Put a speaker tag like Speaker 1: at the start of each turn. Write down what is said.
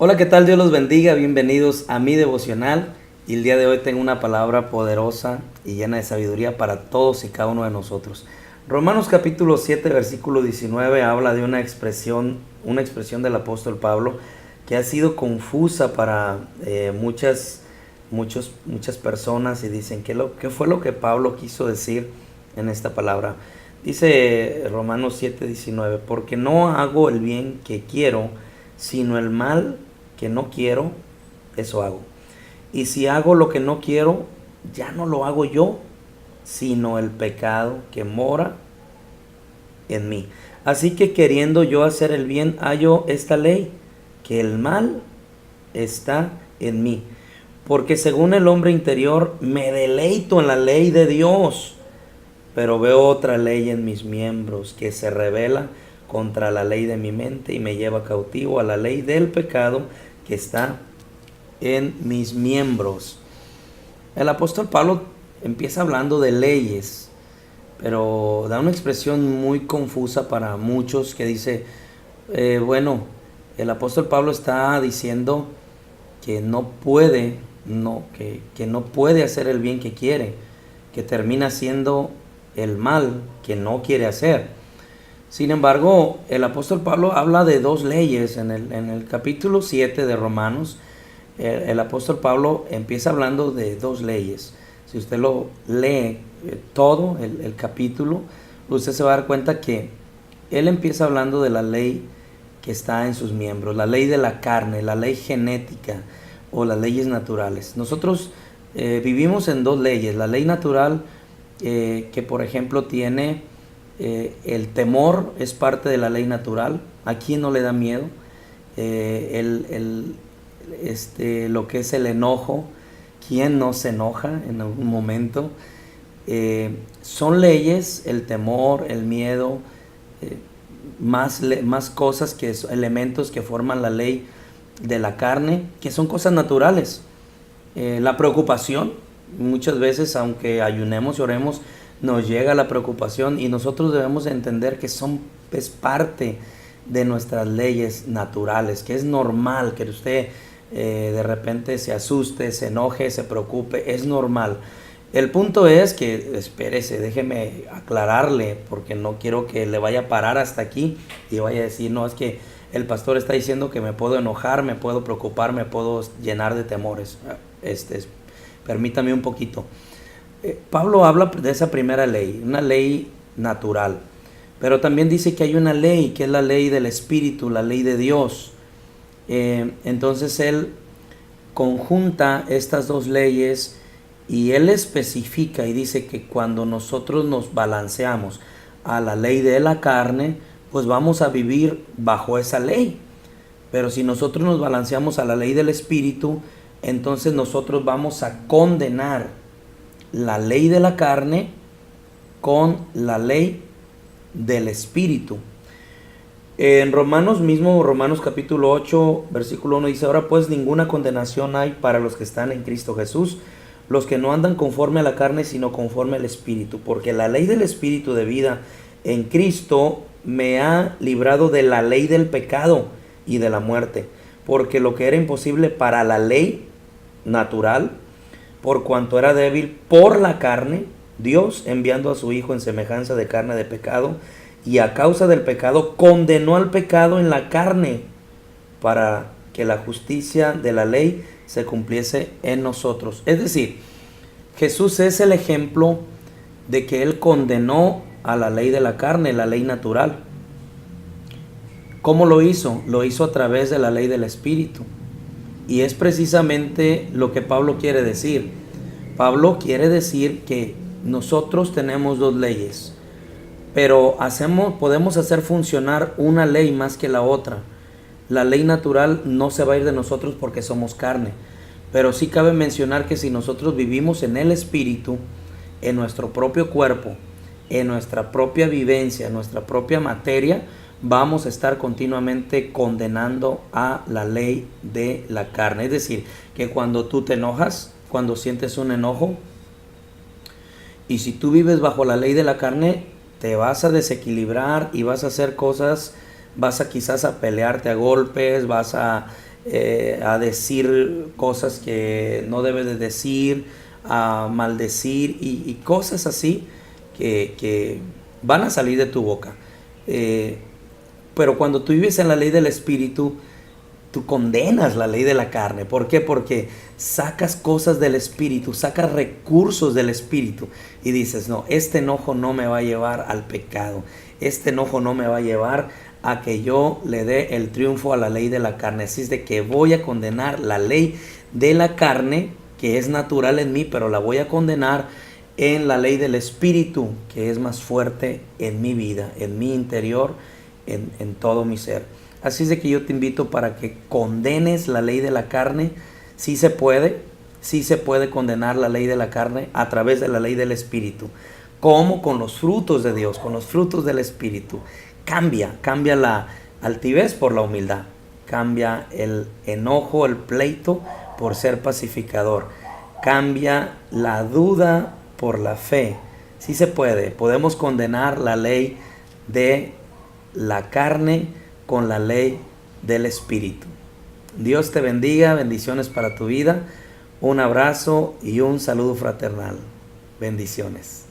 Speaker 1: Hola, ¿qué tal? Dios los bendiga, bienvenidos a mi devocional y el día de hoy tengo una palabra poderosa y llena de sabiduría para todos y cada uno de nosotros. Romanos capítulo 7 versículo 19 habla de una expresión del apóstol Pablo que ha sido confusa para muchas personas y dicen, ¿qué fue lo que Pablo quiso decir en esta palabra? Dice Romanos 7:19, porque no hago el bien que quiero, sino el mal que no quiero, eso hago. Y si hago lo que no quiero, ya no lo hago yo, sino el pecado que mora en mí. Así que queriendo yo hacer el bien, hallo esta ley, que el mal está en mí. Porque según el hombre interior me deleito en la ley de Dios, pero veo otra ley en mis miembros que se rebela contra la ley de mi mente y me lleva cautivo a la ley del pecado que está en mis miembros. El apóstol Pablo empieza hablando de leyes, pero da una expresión muy confusa para muchos que dice, bueno, el apóstol Pablo está diciendo que que no puede hacer el bien que quiere, que termina haciendo el mal que no quiere hacer. Sin embargo, el apóstol Pablo habla de dos leyes en el capítulo 7 de Romanos. El apóstol Pablo empieza hablando de dos leyes. Si usted lo lee todo el capítulo, usted se va a dar cuenta que él empieza hablando de la ley que está en sus miembros, la ley de la carne, la ley genética o las leyes naturales. Nosotros vivimos en dos leyes, la ley natural que por ejemplo tiene el temor, es parte de la ley natural. ¿A quién no le da miedo? Lo que es el enojo, ¿quién no se enoja en algún momento? Son leyes, el temor, el miedo, más cosas elementos que forman la ley de la carne, que son cosas naturales. La preocupación, muchas veces aunque ayunemos y oremos, nos llega la preocupación y nosotros debemos entender que es parte de nuestras leyes naturales, que es normal que usted de repente se asuste, se enoje, se preocupe, es normal. El punto es que, espérese, déjeme aclararle, porque no quiero que le vaya a parar hasta aquí y vaya a decir, no, es que el pastor está diciendo que me puedo enojar, me puedo preocupar, me puedo llenar de temores. Permítame un poquito. Pablo habla de esa primera ley, una ley natural, pero también dice que hay una ley, que es la ley del Espíritu, la ley de Dios. Entonces él conjunta estas dos leyes y él especifica y dice que cuando nosotros nos balanceamos a la ley de la carne, pues vamos a vivir bajo esa ley. Pero si nosotros nos balanceamos a la ley del Espíritu, entonces nosotros vamos a condenar la ley de la carne con la ley del Espíritu. En Romanos capítulo 8, versículo 1 dice, ahora pues ninguna condenación hay para los que están en Cristo Jesús, los que no andan conforme a la carne, sino conforme al Espíritu, porque la ley del Espíritu de vida en Cristo me ha librado de la ley del pecado y de la muerte, porque lo que era imposible para la ley natural, por cuanto era débil por la carne, Dios, enviando a su Hijo en semejanza de carne de pecado, y a causa del pecado condenó al pecado en la carne, para que la justicia de la ley se cumpliese en nosotros. Es decir, Jesús es el ejemplo de que Él condenó a la ley de la carne, la ley natural. ¿Cómo lo hizo? Lo hizo a través de la ley del Espíritu. Y es precisamente lo que Pablo quiere decir. Pablo quiere decir que nosotros tenemos dos leyes, pero podemos hacer funcionar una ley más que la otra. La ley natural no se va a ir de nosotros porque somos carne, pero sí cabe mencionar que si nosotros vivimos en el Espíritu, en nuestro propio cuerpo, en nuestra propia vivencia, en nuestra propia materia, vamos a estar continuamente condenando a la ley de la carne. Es decir, que cuando tú te enojas, cuando sientes un enojo, y si tú vives bajo la ley de la carne, te vas a desequilibrar y vas a hacer cosas, vas a quizás a pelearte a golpes, vas a a decir cosas que no debes de decir, a maldecir y cosas así que van a salir de tu boca. Pero cuando tú vives en la ley del Espíritu, tú condenas la ley de la carne. ¿Por qué? Porque sacas cosas del Espíritu, sacas recursos del Espíritu y dices, no, este enojo no me va a llevar al pecado. Este enojo no me va a llevar a que yo le dé el triunfo a la ley de la carne. Así es de que voy a condenar la ley de la carne, que es natural en mí, pero la voy a condenar en la ley del Espíritu, que es más fuerte en mi vida, en mi interior, en todo mi ser. Así es de que yo te invito para que condenes la ley de la carne. Sí se puede condenar la ley de la carne a través de la ley del Espíritu. ¿Cómo? Con los frutos de Dios, con los frutos del Espíritu. Cambia la altivez por la humildad. Cambia el enojo, el pleito por ser pacificador. Cambia la duda por la fe. Sí se puede. Podemos condenar la ley de la carne con la ley del Espíritu. Dios te bendiga, bendiciones para tu vida. Un abrazo y un saludo fraternal. Bendiciones.